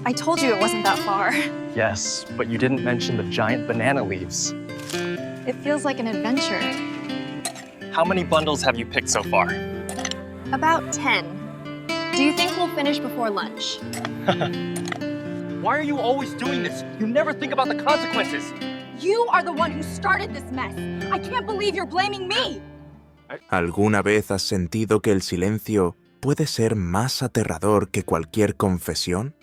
I told you it wasn't that far. Yes, but you didn't mention the giant banana leaves. It feels like an adventure. How many bundles have you picked so far? About 10. Do you think we'll finish before lunch? Why are you always doing this? You never think about the consequences. You are the one who started this mess. I can't believe you're blaming me. ¿Alguna vez has sentido que el silencio puede ser más aterrador que cualquier confesión?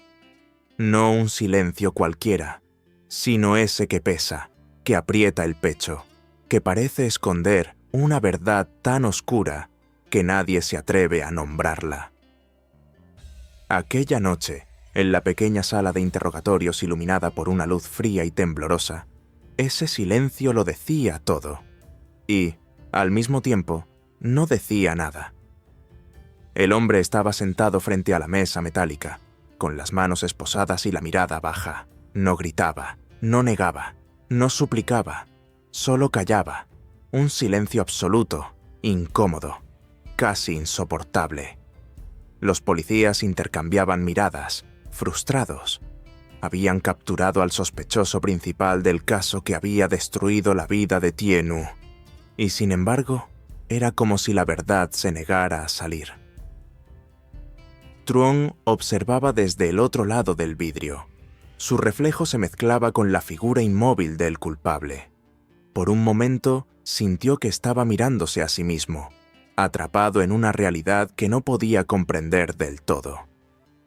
No un silencio cualquiera, sino ese que pesa, que aprieta el pecho, que parece esconder una verdad tan oscura que nadie se atreve a nombrarla. Aquella noche, en la pequeña sala de interrogatorios iluminada por una luz fría y temblorosa, ese silencio lo decía todo. Y, al mismo tiempo, no decía nada. El hombre estaba sentado frente a la mesa metálica, con las manos esposadas y la mirada baja. No gritaba, no negaba, no suplicaba, solo callaba. Un silencio absoluto, incómodo, casi insoportable. Los policías intercambiaban miradas, frustrados. Habían capturado al sospechoso principal del caso que había destruido la vida de Thie Nu. Y sin embargo, era como si la verdad se negara a salir. Truong observaba desde el otro lado del vidrio. Su reflejo se mezclaba con la figura inmóvil del culpable. Por un momento, sintió que estaba mirándose a sí mismo, atrapado en una realidad que no podía comprender del todo.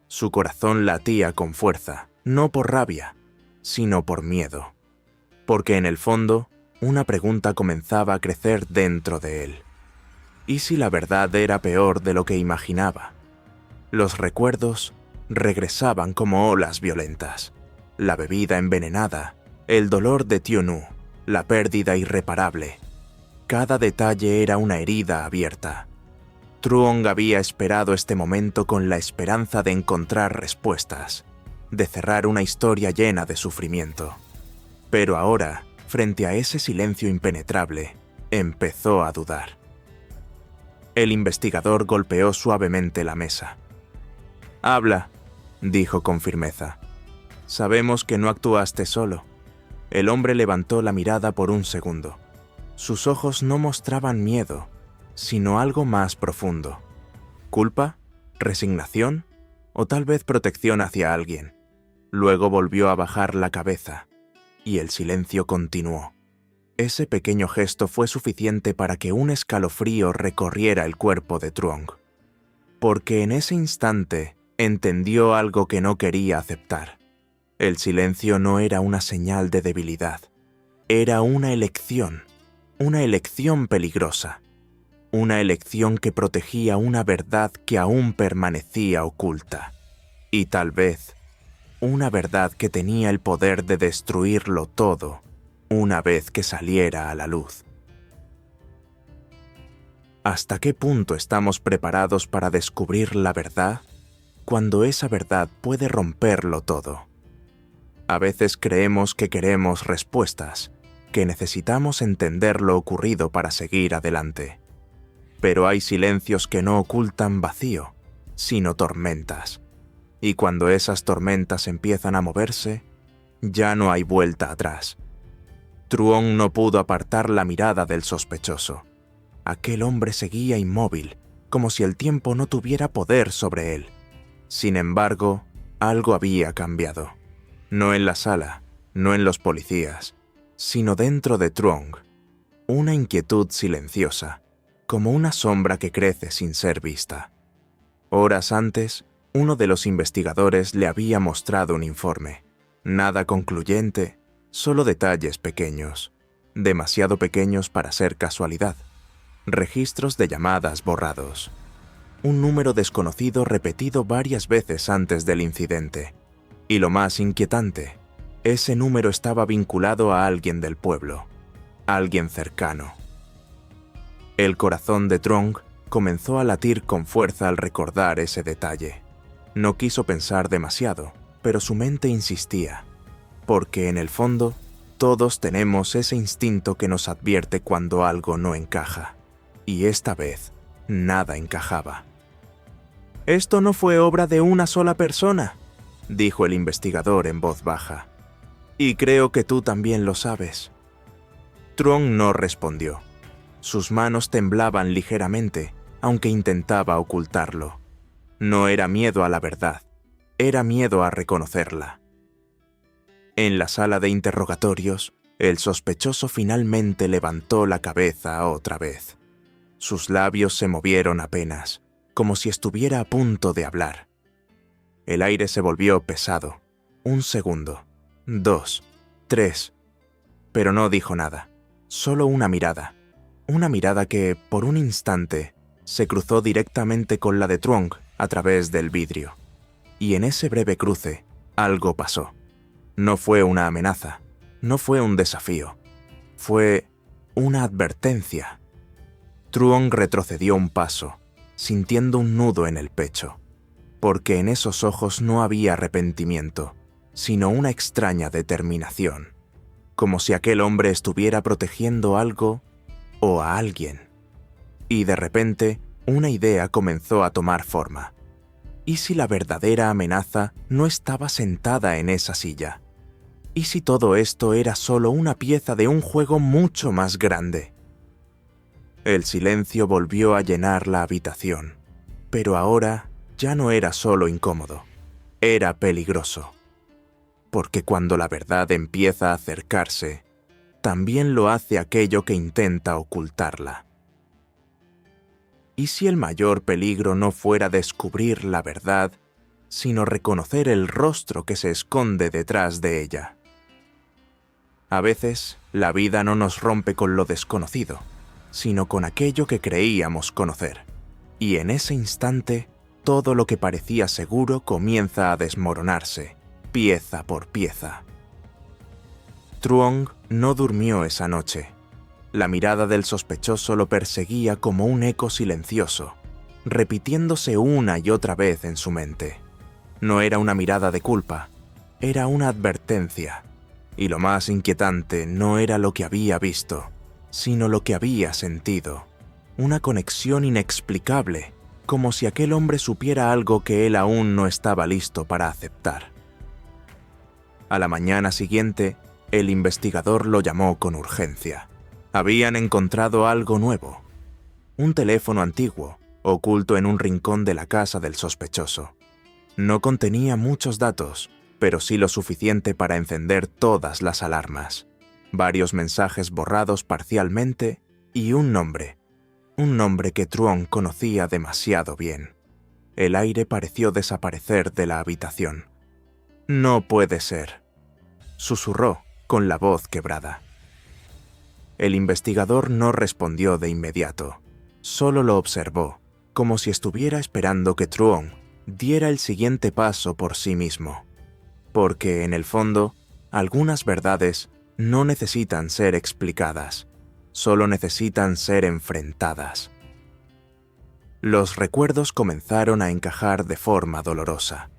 Su corazón latía con fuerza, no por rabia, sino por miedo. Porque en el fondo, una pregunta comenzaba a crecer dentro de él. ¿Y si la verdad era peor de lo que imaginaba? Los recuerdos regresaban como olas violentas. La bebida envenenada, el dolor de Thie Nu, la pérdida irreparable. Cada detalle era una herida abierta. Truong había esperado este momento con la esperanza de encontrar respuestas, de cerrar una historia llena de sufrimiento. Pero ahora, frente a ese silencio impenetrable, empezó a dudar. El investigador golpeó suavemente la mesa. «Habla», dijo con firmeza. «Sabemos que no actuaste solo». El hombre levantó la mirada por un segundo. Sus ojos no mostraban miedo, sino algo más profundo. ¿Culpa? ¿Resignación? ¿O tal vez protección hacia alguien? Luego volvió a bajar la cabeza, y el silencio continuó. Ese pequeño gesto fue suficiente para que un escalofrío recorriera el cuerpo de Truong. Porque en ese instante entendió algo que no quería aceptar. El silencio no era una señal de debilidad. Era una elección peligrosa. Una elección que protegía una verdad que aún permanecía oculta. Y tal vez, una verdad que tenía el poder de destruirlo todo una vez que saliera a la luz. ¿Hasta qué punto estamos preparados para descubrir la verdad cuando esa verdad puede romperlo todo? A veces creemos que queremos respuestas, que necesitamos entender lo ocurrido para seguir adelante. Pero hay silencios que no ocultan vacío, sino tormentas. Y cuando esas tormentas empiezan a moverse, ya no hay vuelta atrás. Truong no pudo apartar la mirada del sospechoso. Aquel hombre seguía inmóvil, como si el tiempo no tuviera poder sobre él. Sin embargo, algo había cambiado. No en la sala, no en los policías, sino dentro de Truong. Una inquietud silenciosa, como una sombra que crece sin ser vista. Horas antes, uno de los investigadores le había mostrado un informe. Nada concluyente, solo detalles pequeños, demasiado pequeños para ser casualidad. Registros de llamadas borrados. Un número desconocido repetido varias veces antes del incidente. Y lo más inquietante, ese número estaba vinculado a alguien del pueblo, alguien cercano. El corazón de Truong comenzó a latir con fuerza al recordar ese detalle. No quiso pensar demasiado, pero su mente insistía, porque en el fondo, todos tenemos ese instinto que nos advierte cuando algo no encaja. Y esta vez, nada encajaba. «Esto no fue obra de una sola persona», dijo el investigador en voz baja. «Y creo que tú también lo sabes». Truong no respondió. Sus manos temblaban ligeramente, aunque intentaba ocultarlo. No era miedo a la verdad, era miedo a reconocerla. En la sala de interrogatorios, el sospechoso finalmente levantó la cabeza otra vez. Sus labios se movieron apenas, como si estuviera a punto de hablar. El aire se volvió pesado. 1 segundo, 2, 3. Pero no dijo nada, solo una mirada que, por un instante, se cruzó directamente con la de Truong a través del vidrio. Y en ese breve cruce, algo pasó. No fue una amenaza, no fue un desafío, fue una advertencia. Truong retrocedió un paso, sintiendo un nudo en el pecho, porque en esos ojos no había arrepentimiento, sino una extraña determinación, como si aquel hombre estuviera protegiendo algo o a alguien. Y de repente, una idea comenzó a tomar forma. ¿Y si la verdadera amenaza no estaba sentada en esa silla? ¿Y si todo esto era solo una pieza de un juego mucho más grande? El silencio volvió a llenar la habitación, pero ahora ya no era solo incómodo, era peligroso. Porque cuando la verdad empieza a acercarse, también lo hace aquello que intenta ocultarla. ¿Y si el mayor peligro no fuera descubrir la verdad, sino reconocer el rostro que se esconde detrás de ella? A veces, la vida no nos rompe con lo desconocido, sino con aquello que creíamos conocer. Y en ese instante, todo lo que parecía seguro comienza a desmoronarse, pieza por pieza. Truong no durmió esa noche. La mirada del sospechoso lo perseguía como un eco silencioso, repitiéndose una y otra vez en su mente. No era una mirada de culpa, era una advertencia. Y lo más inquietante no era lo que había visto, sino lo que había sentido. Una conexión inexplicable, como si aquel hombre supiera algo que él aún no estaba listo para aceptar. A la mañana siguiente, el investigador lo llamó con urgencia. Habían encontrado algo nuevo. Un teléfono antiguo, oculto en un rincón de la casa del sospechoso. No contenía muchos datos, pero sí lo suficiente para encender todas las alarmas. Varios mensajes borrados parcialmente y un nombre que Truong conocía demasiado bien. El aire pareció desaparecer de la habitación. «No puede ser», susurró con la voz quebrada. El investigador no respondió de inmediato, solo lo observó, como si estuviera esperando que Truong diera el siguiente paso por sí mismo. Porque, en el fondo, algunas verdades no necesitan ser explicadas, solo necesitan ser enfrentadas. Los recuerdos comenzaron a encajar de forma dolorosa.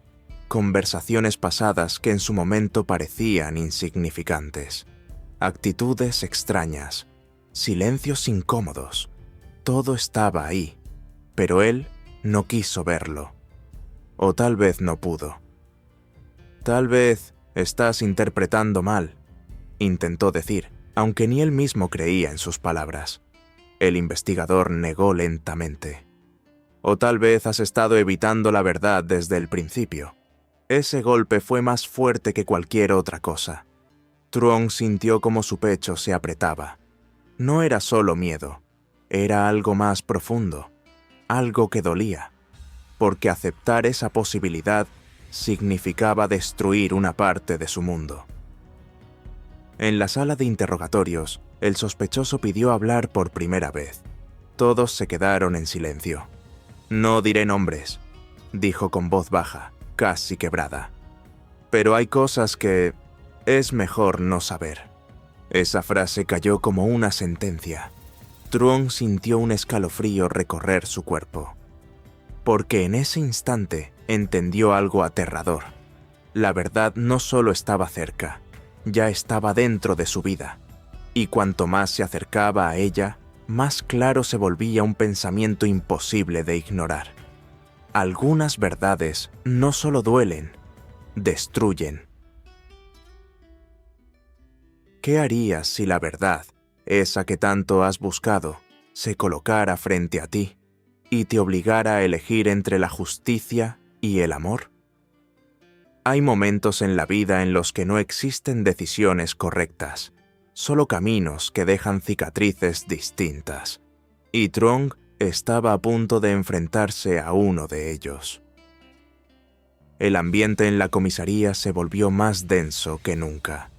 Conversaciones pasadas que en su momento parecían insignificantes. Actitudes extrañas, silencios incómodos. Todo estaba ahí, pero él no quiso verlo. O tal vez no pudo. «Tal vez estás interpretando mal», intentó decir, aunque ni él mismo creía en sus palabras. El investigador negó lentamente. «O tal vez has estado evitando la verdad desde el principio. Ese golpe fue más fuerte que cualquier otra cosa». Truong sintió como su pecho se apretaba. No era solo miedo, era algo más profundo, algo que dolía, porque aceptar esa posibilidad significaba destruir una parte de su mundo. En la sala de interrogatorios, el sospechoso pidió hablar por primera vez. Todos se quedaron en silencio. «No diré nombres», dijo con voz baja, casi quebrada. «Pero hay cosas que es mejor no saber». Esa frase cayó como una sentencia. Truong sintió un escalofrío recorrer su cuerpo. Porque en ese instante entendió algo aterrador. La verdad no solo estaba cerca, ya estaba dentro de su vida. Y cuanto más se acercaba a ella, más claro se volvía un pensamiento imposible de ignorar. Algunas verdades no solo duelen, destruyen. ¿Qué harías si la verdad, esa que tanto has buscado, se colocara frente a ti y te obligara a elegir entre la justicia y el amor? Hay momentos en la vida en los que no existen decisiones correctas, solo caminos que dejan cicatrices distintas. Y Trung estaba a punto de enfrentarse a uno de ellos. El ambiente en la comisaría se volvió más denso que nunca.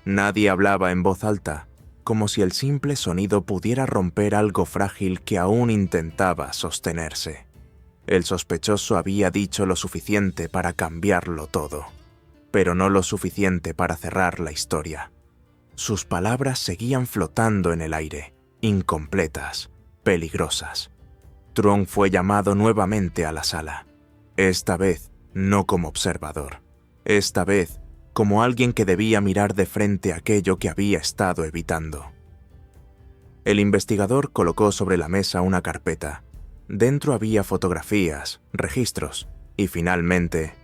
Nadie hablaba en voz alta, como si el simple sonido pudiera romper algo frágil que aún intentaba sostenerse. El sospechoso había dicho lo suficiente para cambiarlo todo, pero no lo suficiente para cerrar la historia. Sus palabras seguían flotando en el aire, incompletas, peligrosas. Trung fue llamado nuevamente a la sala. Esta vez no como observador. Esta vez como alguien que debía mirar de frente aquello que había estado evitando. El investigador colocó sobre la mesa una carpeta. Dentro había fotografías, registros y, finalmente,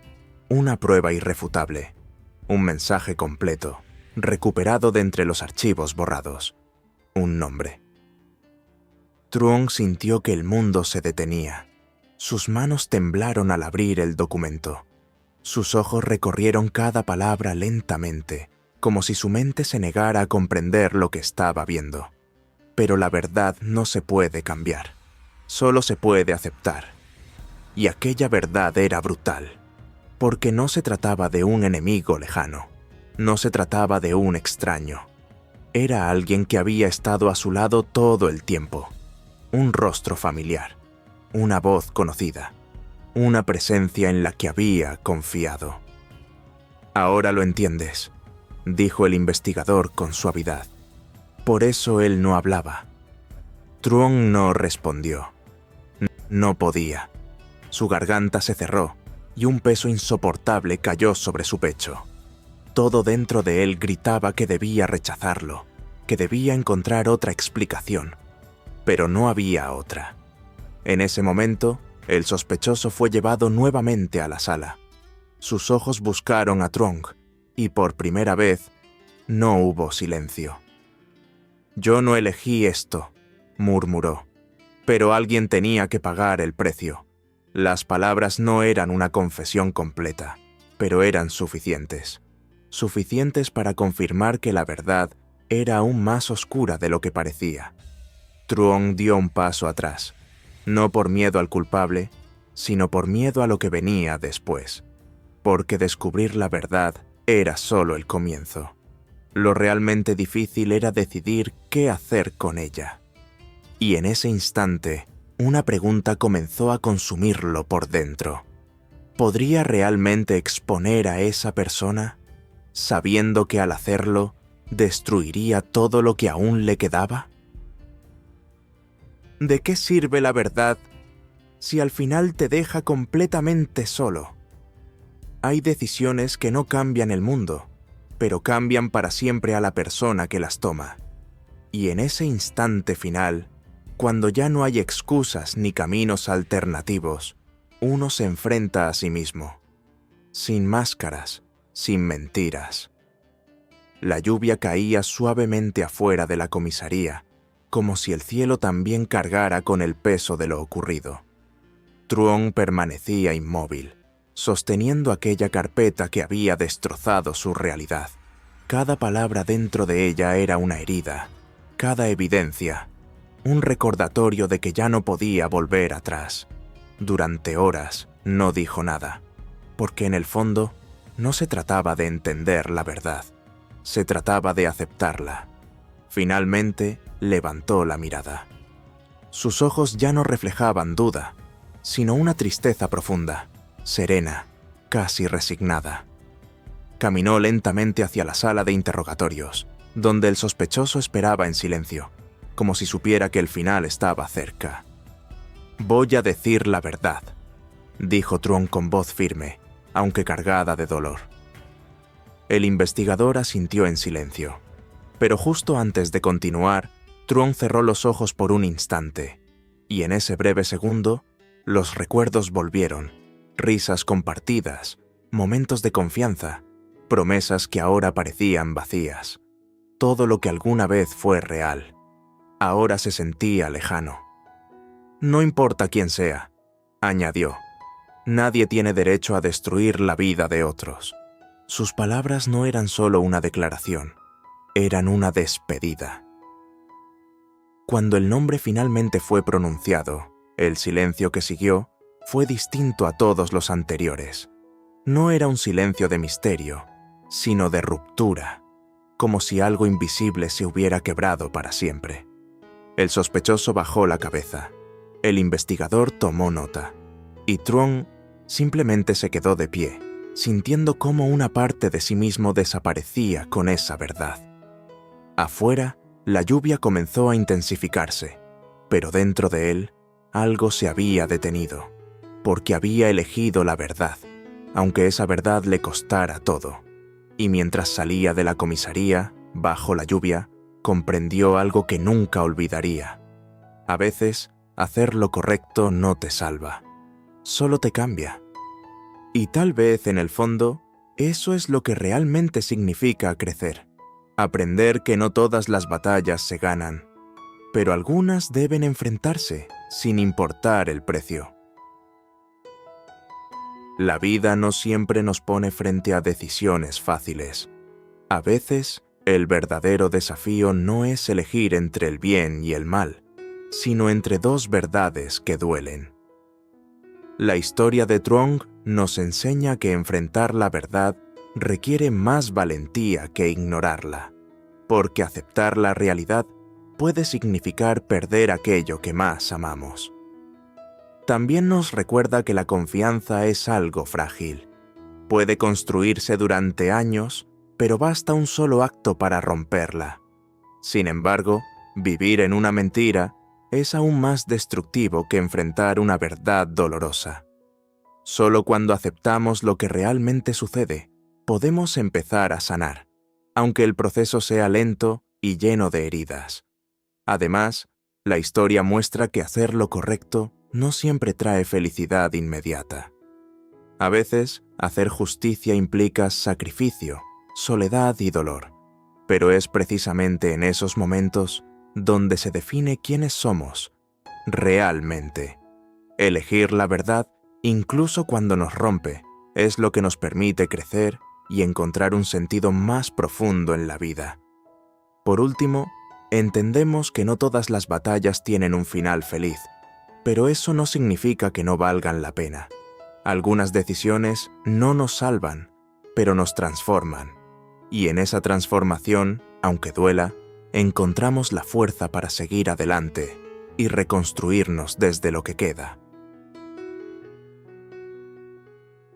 una prueba irrefutable. Un mensaje completo, recuperado de entre los archivos borrados. Un nombre. Trung sintió que el mundo se detenía. Sus manos temblaron al abrir el documento. Sus ojos recorrieron cada palabra lentamente, como si su mente se negara a comprender lo que estaba viendo. Pero la verdad no se puede cambiar. Solo se puede aceptar. Y aquella verdad era brutal, porque no se trataba de un enemigo lejano, no se trataba de un extraño. Era alguien que había estado a su lado todo el tiempo, un rostro familiar, una voz conocida, una presencia en la que había confiado. «Ahora lo entiendes», dijo el investigador con suavidad. Por eso él no hablaba. Trung no respondió. No podía. Su garganta se cerró y un peso insoportable cayó sobre su pecho. Todo dentro de él gritaba que debía rechazarlo, que debía encontrar otra explicación. Pero no había otra. En ese momento, el sospechoso fue llevado nuevamente a la sala. Sus ojos buscaron a Trung y por primera vez no hubo silencio. «Yo no elegí esto», murmuró. Pero alguien tenía que pagar el precio. Las palabras no eran una confesión completa, pero eran suficientes. Suficientes para confirmar que la verdad era aún más oscura de lo que parecía. Trung dio un paso atrás, no por miedo al culpable, sino por miedo a lo que venía después. Porque descubrir la verdad era solo el comienzo. Lo realmente difícil era decidir qué hacer con ella. Y en ese instante, una pregunta comenzó a consumirlo por dentro. ¿Podría realmente exponer a esa persona, sabiendo que al hacerlo, destruiría todo lo que aún le quedaba? ¿De qué sirve la verdad si al final te deja completamente solo? Hay decisiones que no cambian el mundo, pero cambian para siempre a la persona que las toma. Y en ese instante final, cuando ya no hay excusas ni caminos alternativos, uno se enfrenta a sí mismo, sin máscaras, sin mentiras. La lluvia caía suavemente afuera de la comisaría, como si el cielo también cargara con el peso de lo ocurrido. Trung permanecía inmóvil, sosteniendo aquella carpeta que había destrozado su realidad. Cada palabra dentro de ella era una herida, cada evidencia, un recordatorio de que ya no podía volver atrás. Durante horas no dijo nada, porque en el fondo no se trataba de entender la verdad, se trataba de aceptarla. Finalmente levantó la mirada. Sus ojos ya no reflejaban duda, sino una tristeza profunda, serena, casi resignada. Caminó lentamente hacia la sala de interrogatorios, donde el sospechoso esperaba en silencio, como si supiera que el final estaba cerca. «Voy a decir la verdad», dijo Trung con voz firme, aunque cargada de dolor. El investigador asintió en silencio, pero justo antes de continuar, Trung cerró los ojos por un instante, y en ese breve segundo, los recuerdos volvieron, risas compartidas, momentos de confianza, promesas que ahora parecían vacías. Todo lo que alguna vez fue real, ahora se sentía lejano. No importa quién sea, añadió, nadie tiene derecho a destruir la vida de otros. Sus palabras no eran solo una declaración, eran una despedida. Cuando el nombre finalmente fue pronunciado, el silencio que siguió fue distinto a todos los anteriores. No era un silencio de misterio, sino de ruptura, como si algo invisible se hubiera quebrado para siempre. El sospechoso bajó la cabeza, el investigador tomó nota, y Truong simplemente se quedó de pie, sintiendo cómo una parte de sí mismo desaparecía con esa verdad. Afuera, la lluvia comenzó a intensificarse, pero dentro de él, algo se había detenido, porque había elegido la verdad, aunque esa verdad le costara todo. Y mientras salía de la comisaría, bajo la lluvia, comprendió algo que nunca olvidaría. A veces, hacer lo correcto no te salva, solo te cambia. Y tal vez, en el fondo, eso es lo que realmente significa crecer. Aprender que no todas las batallas se ganan, pero algunas deben enfrentarse, sin importar el precio. La vida no siempre nos pone frente a decisiones fáciles. A veces, el verdadero desafío no es elegir entre el bien y el mal, sino entre dos verdades que duelen. La historia de Truong nos enseña que enfrentar la verdad requiere más valentía que ignorarla, porque aceptar la realidad puede significar perder aquello que más amamos. También nos recuerda que la confianza es algo frágil. Puede construirse durante años, pero basta un solo acto para romperla. Sin embargo, vivir en una mentira es aún más destructivo que enfrentar una verdad dolorosa. Solo cuando aceptamos lo que realmente sucede, podemos empezar a sanar, aunque el proceso sea lento y lleno de heridas. Además, la historia muestra que hacer lo correcto no siempre trae felicidad inmediata. A veces, hacer justicia implica sacrificio, soledad y dolor, pero es precisamente en esos momentos donde se define quiénes somos realmente. Elegir la verdad, incluso cuando nos rompe, es lo que nos permite crecer y encontrar un sentido más profundo en la vida. Por último, entendemos que no todas las batallas tienen un final feliz, pero eso no significa que no valgan la pena. Algunas decisiones no nos salvan, pero nos transforman. Y en esa transformación, aunque duela, encontramos la fuerza para seguir adelante y reconstruirnos desde lo que queda.